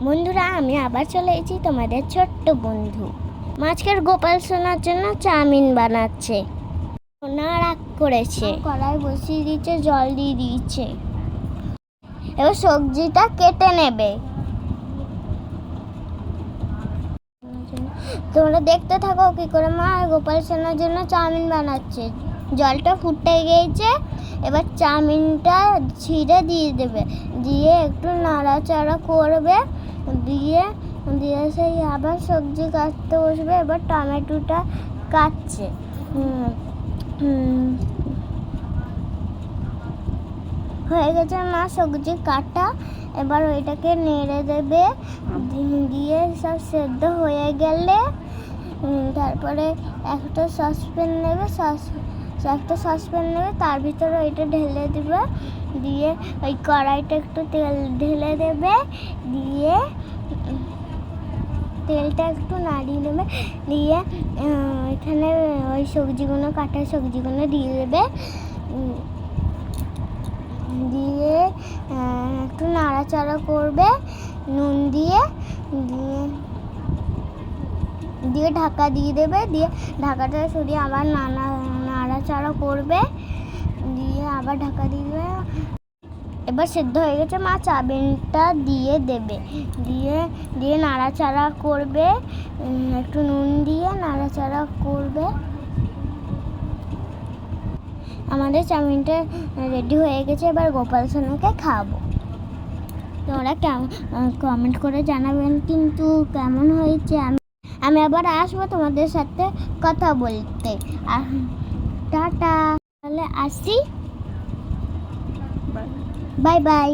বন্ধুরা, আমি আবার চলে এসেছি তোমাদের ছোট্ট বন্ধু। আজকের গোপাল সোনার জন্য চাউমিন বানাচ্ছে। সোনা রাগ করেছে, কড়াই বসিয়ে দিচ্ছে, জল দিয়ে দিচ্ছে। এবার সবজিটা কেটে নেবে। তোমরা দেখতে থাকো কি করে মা গোপাল সোনার জন্য চাউমিন বানাচ্ছে। জলটা ফুটে গিয়েছে, এবার চাউমিনটা ছিঁড়ে দিয়ে দেবে, দিয়ে একটু নাড়াচাড়া করবে, দিয়ে দিয়ে সেই আবার সবজি কাটতে বসবে। এবার টমেটোটা কাটছে, হয়ে গেছে মা সবজি কাটা। এবার ওইটাকে নেড়ে দেবে, দিয়ে সব সেদ্ধ হয়ে গেলে তারপরে একটা সসপ্যান নেবে, তার ভিতরে ওইটা ঢেলে দেবে, দিয়ে ওই কড়াইটা একটু তেল ঢেলে দেবে, দিয়ে তেলটা একটু নাড়িয়ে নেবে, দিয়ে এখানে ওই কাটা সবজিগুলো দিয়ে দেবে, দিয়ে একটু নাড়াচাড়া করবে নুন দিয়ে, দিয়ে ঢাকা দিয়ে দেবে, দিয়ে ঢাকাটা সরিয়ে আবার নাড়াচাড়া করবে, দিয়ে আবার ঢাকা দিয়ে দেবে। এবার সেদ্ধ হয়ে গেছে মা চাউমিনটা দিয়ে দেবে, দিয়ে নাড়াচাড়া করবে, একটু নুন দিয়ে নাড়াচাড়া করবে। আমাদের চাউমিনটা রেডি হয়ে গেছে, এবার গোপাল সোনাকে খাওয়াবো। তোমরা কমেন্ট করে জানাবেন কিন্তু কেমন হয়েছে। আমি আবার আসবো তোমাদের সাথে কথা বলতে। টাটা, তাহলে আসি, বাই বাই।